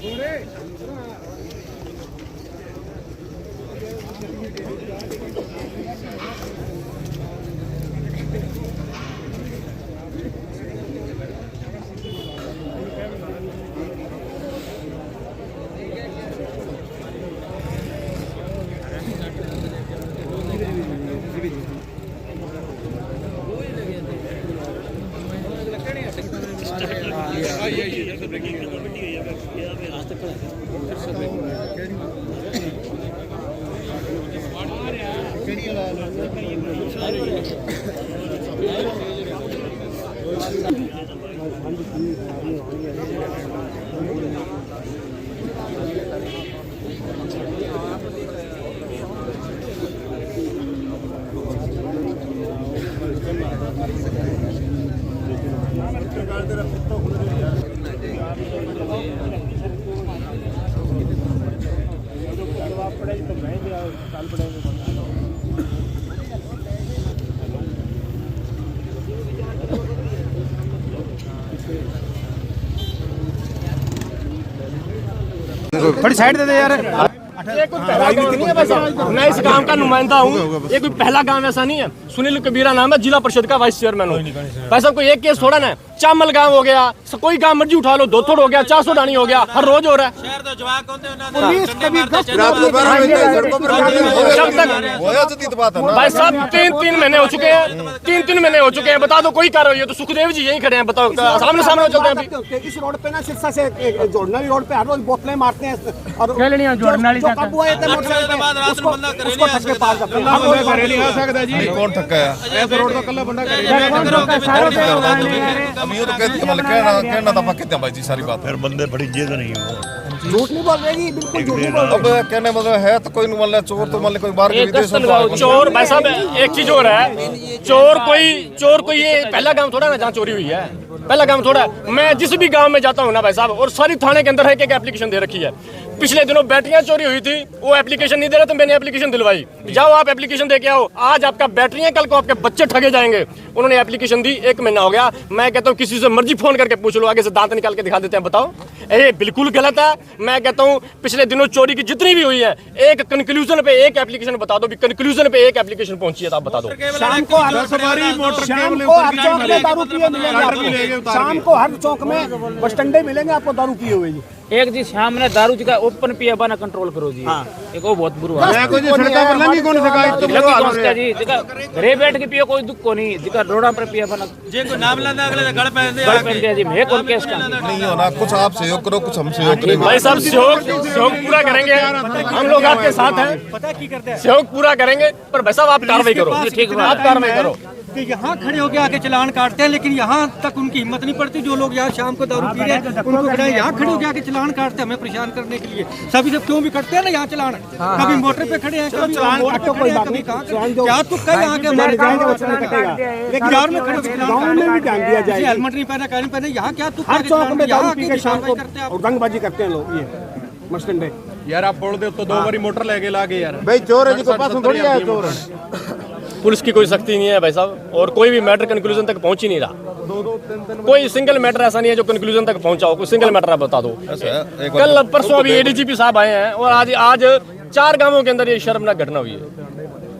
थोड़ी साइड दे दे यार। ये कोई पहला गाँव नहीं है वैसा, मैं इस गांव का नुमाइंदा हूँ। ये कोई पहला गांव ऐसा नहीं है। सुनील कबीरा नाम है, जिला परिषद का वाइस चेयरमैन हूँ। भाई साहब कोई एक केस थोड़ा ना, चामल गांव हो गया, कोई गांव मर्जी उठा लो, दोथोड़ हो गया, 400 डानी हो गया, हर रोज हो रहा है। भाई साहब 3 महीने हो चुके हैं, 3 महीने हो चुके हैं। बता दो कोई कार्रवाई हो तो सुखदेव जी यहीं खड़े हैं, बताओ सामने चलते हैं अभी। इस रोड पे ना सिरसा से जोड़ने वाली रोड पे हर रोज बोतलें मारते हैं और कौन ठक्का है ऐसे रोड तो कल्ला बंदा कहना था पक्के भाई जी सारी बात। फिर बंदे बड़ी जेद नहीं हो, झूठ नहीं बोल रही, बिल्कुल झूठ नहीं बोल अब कहने मतलब है तो कोई मतलब चोर तो मतलब कोई बाहर के विदेश चोर। भाई साहब एक चीज और है, चोर कोई ये पहला गांव थोड़ा ना जहाँ चोरी हुई है, पहला गांव थोड़ा। मैं जिस भी गांव में जाता हूँ ना भाई साहब, और सारी थाने के अंदर एक एप्लीकेशन दे रखी है। पिछले दिनों बैटरियां चोरी हुई थी, वो एप्लीकेशन नहीं दे रहे तो मैंने एप्लीकेशन दिलवाई। जाओ आप एप्लीकेशन दे के आओ, आज आपका बैटरियां, कल को आपके बच्चे ठगे जाएंगे। उन्होंने एप्लीकेशन दी, 1 महीना हो गया। मैं कहता हूँ किसी से मर्जी फोन करके पूछ लो, आगे से दांत निकाल के दिखा देते हैं। बताओ ये बिल्कुल गलत है। मैं कहता हूँ पिछले दिनों चोरी की जितनी भी हुई है, एक कंक्लूजन पे एक एप्लीकेशन बता दो, कंक्लूजन पे एक एप्लीकेशन पहुंची है तो आप बता दो। शाम को हर चौक में दारू पिए मिलेंगे, शाम को हर चौक में बस स्टैंड मिलेंगे आपको दारू पिए हुए जी। एक जी शाम ने दारू जी का ओपन पिया बना कंट्रोल करो जी। एक वो बहुत बुरा है घरे बैठ के पियो कोई दुख को नहीं, जिका रोड़ा पर पिया बना जे कोई नाम लेना अगले गल पे दे जी। मैं कौन केस का नहीं होना, कुछ आप सहयोग करो, कुछ हम सहयोग करेंगे। भाई साहब सहयोग पूरा करेंगे, हम लोग आपके साथ हैं, पता की करते हैं, सहयोग पूरा करेंगे। पर भाई साहब आप कार्रवाई करो, ठीक है आप कार्रवाई करो। कि यहाँ खड़े होके आके चलान काटते हैं, लेकिन यहाँ तक उनकी हिम्मत नहीं पड़ती। जो लोग यहाँ शाम को दारू पी रहे हैं उनको खड़ा यहाँ खड़े होके आके चलान काटते हैं हमें परेशान करने के लिए। सभी जब क्यों भी करते हैं ना यहाँ चलान, कभी मोटर पे खड़े हैं, कभी चलान काटो, कभी कहाँ क्या तो कई यहाँ के हमारे गाँव में खड़े हेलमेट नहीं पहना, क्या नहीं पहना, यहाँ क्या तो हर चौक में दारू पी के शाम को दंगबाजी करते हैं लोग। ये बस स्टैंड है यार, आप बोल दे तो 2 बारी मोटर लेके लागे यार। भाई चोर है जी को पास थोड़ी है चोर। पुलिस की कोई सख्ती नहीं है भाई साहब, और कोई भी मैटर कंक्लूजन तक पहुंच ही नहीं रहा। कोई सिंगल मैटर ऐसा नहीं है जो कंक्लूजन तक पहुंचा हो। कोई सिंगल मैटर आप बता दो। कल परसों अभी एडीजीपी साहब आए हैं और आज 4 गांवों के अंदर ये शर्मनाक घटना हुई है।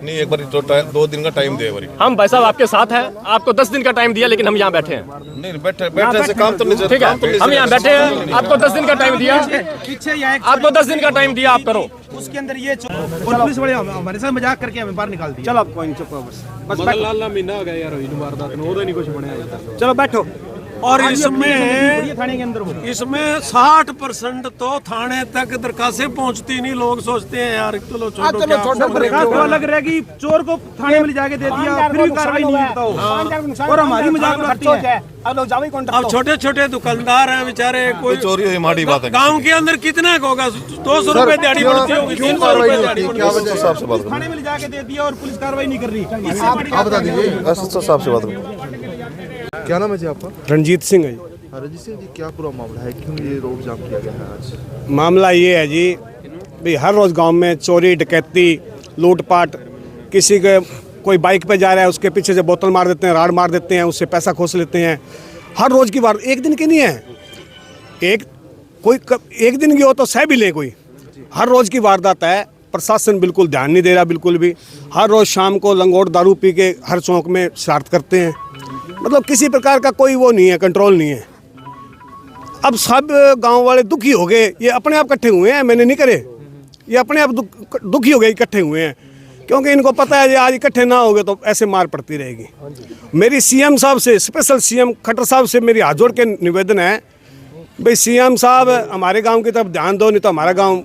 नहीं एक बार तो 2 दिन का टाइम दे बारी। हम भाई साहब आपके साथ हैं, आपको 10 दिन का टाइम दिया, लेकिन हम यहाँ बैठे हैं। नहीं बैठे से काम तो नहीं, ठीक है हम यहाँ बैठे हैं, आपको 10 दिन का टाइम दिया, आपको 10 दिन का टाइम दिया, आप करो। उसके अंदर ये पुलिस वाले हमारे साथ मजाक करके हमें बाहर निकाल दिया। चलो आप कोई नहीं, चुप रहो बस लाल महीना हो गया यार वारदात में, नहीं कुछ बनया। चलो बैठो। और इसमें 60% तो थाने तक दरखास्तें पहुंचती नहीं। लोग सोचते हैं यार चलो छोड़ो, अलग रहेगी। चोर को थाने में ले जाके दे दिया, फिर भी कार्रवाई नहीं होता और हमारी मजाक उड़ाती है। अब छोटे छोटे दुकानदार हैं बेचारे, कोई चोरी हुई माड़ी बात है। गाँव के अंदर कितना होगा, 200 रुपए दिहाड़ी पड़ती होगी, 300 रुपए दिहाड़ी पड़ती। थाने में ले जाके दे दिया और पुलिस कार्रवाई नहीं कर रही। आप बता दीजिए एसएसओ साहब से बात करो। क्या नाम है जी आपका? रणजीत सिंह है जी। रणजीत सिंह जी, क्या पूरा मामला है, क्यों ये रोड जाम किया गया है आज? मामला ये है जी, भाई हर रोज़ गांव में चोरी डकैती लूटपाट, किसी के कोई बाइक पे जा रहा है उसके पीछे से बोतल मार देते हैं, राड मार देते हैं, उससे पैसा खोस लेते हैं। हर रोज़ की बात, एक दिन की नहीं है। एक कोई एक दिन की हो तो सह भी ले कोई। हर रोज़ की वारदात है, प्रशासन बिल्कुल ध्यान नहीं दे रहा बिल्कुल भी। हर रोज़ शाम को लंगोट दारू पी के हर चौक में शरारत करते हैं, मतलब किसी प्रकार का कोई वो नहीं है, कंट्रोल नहीं है। अब सब गांव वाले दुखी हो गए, ये अपने आप इकट्ठे हुए हैं, मैंने नहीं करे, ये अपने आप दुखी हो गए, इकट्ठे हुए हैं, क्योंकि इनको पता है ये आज इकट्ठे ना हो गए तो ऐसे मार पड़ती रहेगी। मेरी सीएम साहब से, स्पेशल सीएम खट्टर साहब से मेरी हाथ जोड़ के निवेदन है, भाई सीएम साहब हमारे गांव की तरफ ध्यान दो, नहीं तो हमारा गांव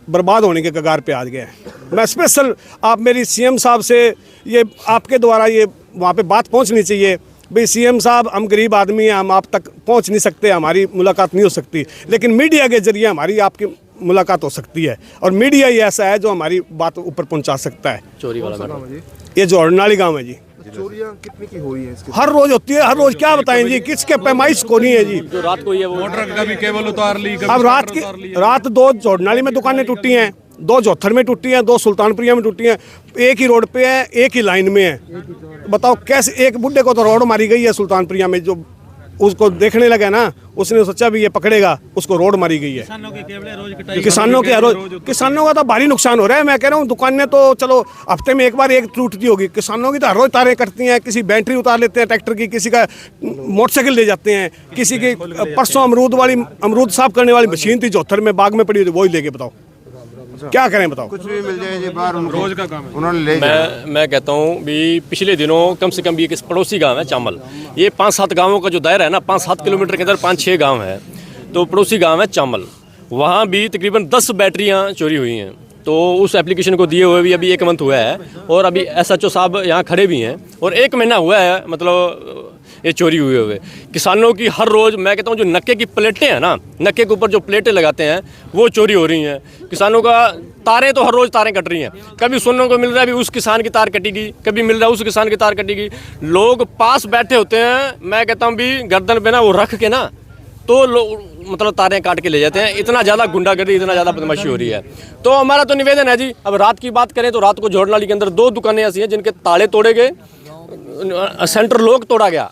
बर्बाद होने के कगार पे आ गया है। मैं स्पेशल आप मेरी सीएम साहब से ये आपके द्वारा ये वहाँ पे बात पहुँचनी चाहिए, भाई सीएम साहब हम गरीब आदमी हैं, हम आप तक पहुँच नहीं सकते, हमारी मुलाकात नहीं हो सकती, लेकिन मीडिया के जरिए हमारी आपकी मुलाकात हो सकती है, और मीडिया ही ऐसा है जो हमारी बात ऊपर पहुंचा सकता है। चोरी वाला ये जोड़नाली गांव है जी। चोरियां कितनी की हुई है इसके? हर रोज होती है, हर रोज क्या बताएं जी, किसके पैमाइश को नहीं है जी। जो रात को ये वो मोटर का भी केबल उतार ली, अब रात 2 जोड़नाली में दुकानें टूटी हैं, 2 जोथर में टूटी हैं, 2 सुल्तानपुरिया में टूटी हैं, एक ही रोड पे है, एक ही लाइन में है। बताओ कैसे, एक बुड्ढे को तो रोड मारी गई है सुल्तानपुरिया में, जो उसको देखने लगा ना, उसने सोचा भी ये पकड़ेगा, उसको रोड मारी गई है। किसानों का तो भारी नुकसान हो रहा है। मैं कह रहा हूँ दुकानें तो चलो हफ्ते में एक बार एक टूटती होगी, किसानों की तो हर रोज तारें कटती हैं, किसी बैटरी उतार लेते हैं ट्रैक्टर की, किसी का मोटरसाइकिल ले जाते हैं, किसी की परसों अमरूद साफ करने वाली मशीन थी जोथर में बाग में पड़ी थी, वही लेके बताओ क्या करें, बताओ। कुछ भी मिल जाए जी बाहर, रोज का काम उन्होंने ले मैं कहता हूँ भी पिछले दिनों कम से कम ये किस पड़ोसी गांव है चामल, ये 5-7 गांवों का जो दायरा है ना, 5-7 किलोमीटर के अंदर 5-6 गांव है, तो पड़ोसी गांव है चामल, वहाँ भी तकरीबन 10 बैटरियाँ चोरी हुई हैं। तो उस एप्लीकेशन को दिए हुए भी अभी 1 मंथ हुआ है, और अभी SHO साहब यहाँ खड़े भी हैं, और 1 महीना हुआ है मतलब ये चोरी हुए हुए। किसानों की हर रोज़, मैं कहता हूँ जो नक्के की प्लेटें हैं ना, नक्के के ऊपर जो प्लेटें लगाते हैं वो चोरी हो रही हैं। किसानों का तारें तो हर रोज़ तारें कट रही हैं, कभी सुनने को मिल रहा है भी उस किसान की तार कटेगी, कभी मिल रहा है उस किसान की तार कटेगी। लोग पास बैठे होते हैं, मैं कहता हूँ भी गर्दन पे ना वो रख के ना, तो लोग मतलब तारें काट के ले जाते हैं। इतना ज़्यादा गुंडागर्दी, इतना ज़्यादा बदमाशी हो रही है। तो हमारा तो निवेदन है जी, अब रात की बात करें तो रात को जोड़नाली के अंदर 2 दुकानें ऐसी हैं जिनके ताले तोड़े गए, सेंटर लॉक तोड़ा गया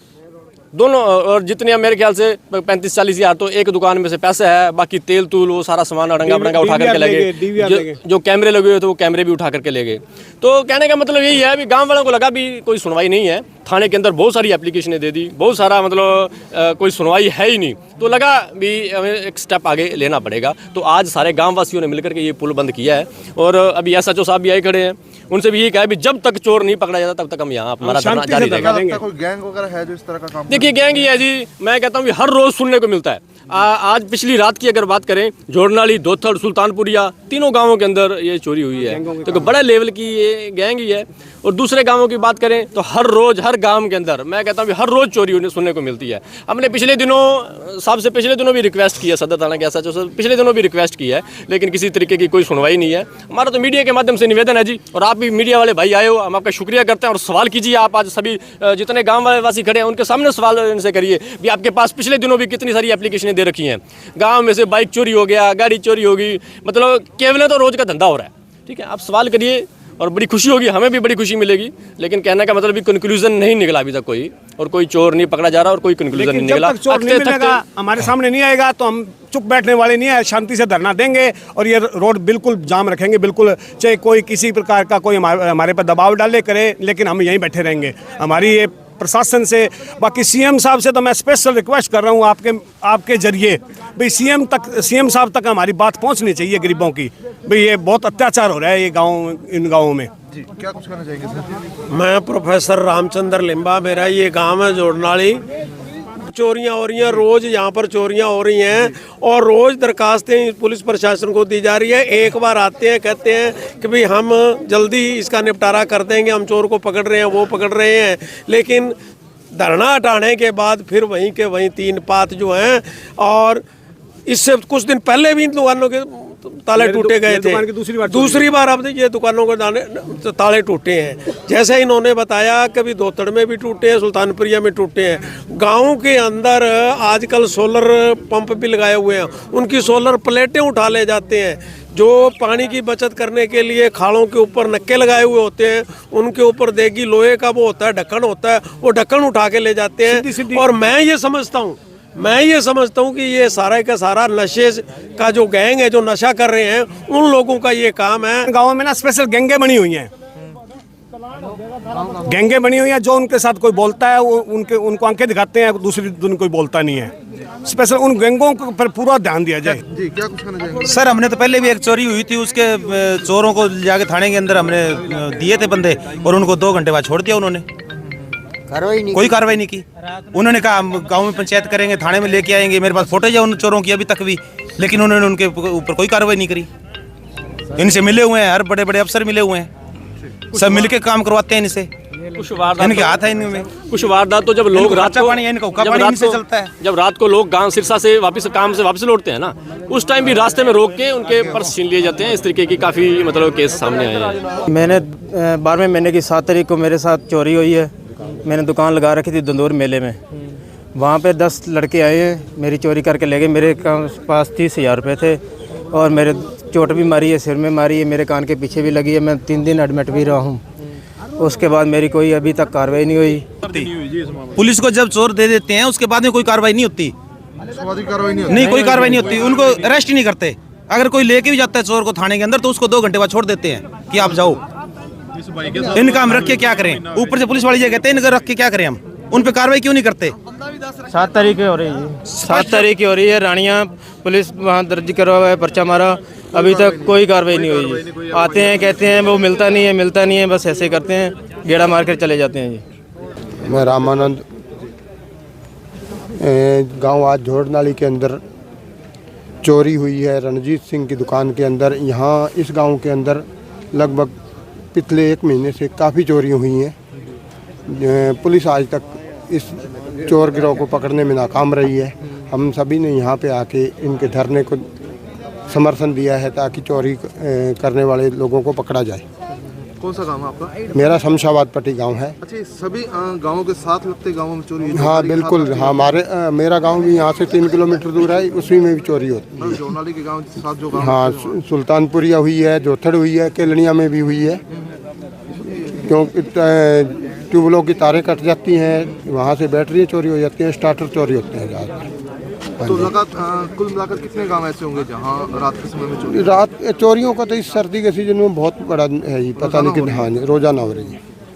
दोनों, और जितने मेरे ख्याल से 35-40 हज़ार तो एक दुकान में से पैसे है, बाकी तेल तूल वो सारा सामान अड़ंगा बड़ंगा उठा करके ले गए, जो कैमरे लगे हुए थे वो कैमरे भी उठा करके ले गए। तो कहने का मतलब यही है भी गांव वालों को लगा भी कोई सुनवाई नहीं है, थाने के अंदर बहुत सारी एप्लीकेशनें दे दी, बहुत सारा मतलब कोई सुनवाई है ही नहीं, तो लगा भी हमें एक स्टेप आगे लेना पड़ेगा। तो आज सारे गाँव वासियों ने मिलकर के ये पुल बंद किया है, और अभी SHO साहब भी आए खड़े हैं, उनसे भी यही कहा है भी जब तक चोर नहीं पकड़ा जाता तब तक हम यहाँ हमारा धरना जारी रहेगा। कोई गैंग वगैरह है जो इस तरह का काम? देखिए गैंग ही है जी, मैं कहता हूँ हर रोज सुनने को मिलता है। आज पिछली रात की अगर बात करें, जोड़नाली, दोथड़, सुल्तानपुरिया, तीनों गांवों के अंदर ये चोरी हुई है, तो बड़े लेवल की ये गैंग ही है। और दूसरे गांवों की बात करें तो हर रोज हर गांव के अंदर मैं कहता हूँ हर रोज चोरी सुनने को मिलती है। हमने पिछले दिनों साहब से पिछले दिनों भी रिक्वेस्ट किया, सदर थाना के SHO से पिछले दिनों भी रिक्वेस्ट की है, लेकिन किसी तरीके की कोई सुनवाई नहीं है। हमारा तो मीडिया के माध्यम से निवेदन है जी, और आप भी मीडिया वाले भाई आए हो, हम आपका शुक्रिया करते हैं, और सवाल कीजिए आप आज सभी जितने गाँव वासी खड़े हैं उनके सामने सवाल इनसे करिए भी आपके पास पिछले दिनों भी कितनी सारी एप्लीकेशनें दे रखी हैं। गाँव में से बाइक चोरी हो गया, गाड़ी चोरी होगी, मतलब केवल तो रोज का धंधा हो रहा है। ठीक है, आप सवाल करिए और बड़ी खुशी होगी, हमें भी बड़ी खुशी मिलेगी, लेकिन कहने का मतलब भी कंक्लूजन नहीं निकला अभी तक कोई, और कोई चोर नहीं पकड़ा जा रहा और कोई कंक्लूजन नहीं निकला। चोर नहीं मिलेगा, हमारे सामने नहीं आएगा तो हम चुप बैठने वाले नहीं है, शांति से धरना देंगे और ये रोड बिल्कुल जाम रखेंगे, बिल्कुल चाहे कोई किसी प्रकार का कोई हमारे पर दबाव डाले करे, लेकिन हम यहीं बैठे रहेंगे। हमारी ये प्रशासन से, बाकी सीएम साहब से तो मैं स्पेशल रिक्वेस्ट कर रहा हूँ आपके जरिए, भाई सीएम साहब तक हमारी बात पहुँचनी चाहिए गरीबों की, भाई ये बहुत अत्याचार हो रहा है ये इन गाँवों में। जी क्या कुछ कहना चाहेंगे सर? मैं प्रोफेसर रामचंद्र लिम्बा, मेरा ये गांव है जोड़नाली। चोरियां हो रही हैं, रोज यहाँ पर चोरियां हो रही हैं, और रोज दरखास्तें पुलिस प्रशासन को दी जा रही है। एक बार आते हैं, कहते हैं कि भाई हम जल्दी इसका निपटारा कर देंगे, हम चोर को पकड़ रहे हैं, वो पकड़ रहे हैं, लेकिन धरना हटाने के बाद फिर वहीं के वहीं 3 पात जो हैं। और इससे कुछ दिन पहले भी इन दुकानों के ताले टूटे गए थे, दूसरी बार अब ये दुकानों के ताले टूटे हैं। जैसे इन्होंने बताया कभी दोथड़ में भी टूटे हैं, सुल्तानपुरिया में टूटे हैं। गांव के अंदर आजकल सोलर पंप भी लगाए हुए हैं, उनकी सोलर प्लेटें उठा ले जाते हैं। जो पानी की बचत करने के लिए खालों के ऊपर नक्के लगाए हुए होते हैं, उनके ऊपर देगी लोहे का वो होता है, ढक्कन होता है, वो ढक्कन उठा के ले जाते हैं। और मैं ये समझता हूँ मैं ये समझता हूँ कि ये सारा का सारा नशे का जो गैंग है, जो नशा कर रहे हैं, उन लोगों का ये काम है। गाँव में ना स्पेशल गैंगे बनी हुई हैं, गैंगे बनी हुई हैं, जो उनके साथ कोई बोलता है वो उनको आंखें दिखाते हैं, दूसरी दिन कोई बोलता नहीं है। स्पेशल उन गैंगों पर पूरा ध्यान दिया जाए। जी क्या कुछ कहना चाहेंगे? सर हमने तो पहले भी एक चोरी हुई थी, उसके चोरों को जाके थाने के अंदर हमने दिए थे बंदे, और उनको 2 घंटे बाद छोड़ दिया उन्होंने, कोई कार्रवाई नहीं की। उन्होंने कहा हम गांव में पंचायत करेंगे, थाने में लेके आएंगे, मेरे पास फोटो है उन चोरों की अभी तक भी, लेकिन उन्होंने उनके ऊपर कोई कार्रवाई नहीं करी। इनसे मिले हुए हैं, हर बड़े बड़े अफसर मिले हुए हैं, सब मिलके काम करवाते हैं इनसे। कुछ वारदात इनके हाथ है इनमें, कुछ वारदात तो जब लोग रात को पानी इनका हुक्का पानी इनसे चलता है। जब रात को लोग गांव सिरसा से वापस काम से वापस लौटते हैं ना, उस टाइम भी रास्ते में रोक के उनके पर्स छीन लिए जाते हैं। इस तरीके की काफ़ी मतलब केस सामने आए हैं। मैंने 12वें महीने की 7 तारीख को मेरे साथ चोरी हुई है। मैंने दुकान लगा रखी थी दंदौर मेले में, वहाँ पे 10 लड़के आए हैं, मेरी चोरी करके ले गए। मेरे पास 30,000 रुपये थे और मेरे चोट भी मारी है, सिर में मारी है, मेरे कान के पीछे भी लगी है। मैं 3 दिन एडमिट भी रहा हूँ। उसके बाद मेरी कोई अभी तक कार्रवाई नहीं हुई। पुलिस को जब चोर दे देते हैं उसके बाद में कोई कार्रवाई नहीं होती, नहीं कोई कार्रवाई नहीं होती, उनको अरेस्ट ही नहीं करते। अगर कोई लेके भी जाता है चोर को थाने के अंदर तो उसको 2 घंटे बाद छोड़ देते हैं कि आप जाओ। इनका हम रख के क्या करें? ऊपर से पुलिस वाले ये कहते हैं इनका रख के क्या करें हम? उन पे कार्रवाई क्यों नहीं करते? 7 तारीख की हो रही है, 7 तारीख की हो रही है। रानिया पुलिस वहाँ दर्ज करवा है, पर्चा मारा, अभी तक कोई कार्रवाई नहीं हुई। आते हैं कहते हैं वो मिलता नहीं है, बस ऐसे करते हैं, गेड़ा मार कर चले जाते हैं जी। मैं रामानंद, गांव आज झोड़ नाली के अंदर चोरी हुई है रणजीत सिंह की दुकान के अंदर। यहाँ इस गांव के अंदर लगभग पिछले 1 महीने से काफ़ी चोरी हुई हैं। पुलिस आज तक इस चोर गिरोह को पकड़ने में नाकाम रही है। हम सभी ने यहाँ पे आके इनके धरने को समर्थन दिया है ताकि चोरी करने वाले लोगों को पकड़ा जाए। कौन सा गांव है आपका? मेरा शमशाबाद पट्टी गांव है। अच्छा, ये सभी गांवों के साथ लगते गांवों में चोरी हुई? हाँ बिल्कुल, हाँ मेरा गांव भी यहाँ से 3 किलोमीटर दूर है, उसी में भी चोरी होती है। जोनाली के गांव के साथ जो गांव? हाँ, सुल्तानपुरिया हुई है, जोथड़ हुई है, केलनिया में भी हुई है। क्योंकि ट्यूबवेलों की तारें कट जाती हैं, वहाँ से बैटरी चोरी हो जाती हैं, स्टार्टर चोरी होते हैं ज़्यादातर। तो कुल मिलाकर कितने गांव ऐसे होंगे जहाँ रात के समय में चोरी? रात चोरियों का तो इस सर्दी के सीजन में बहुत बड़ा है, पता नहीं कि हाँ रोजाना हो रही है।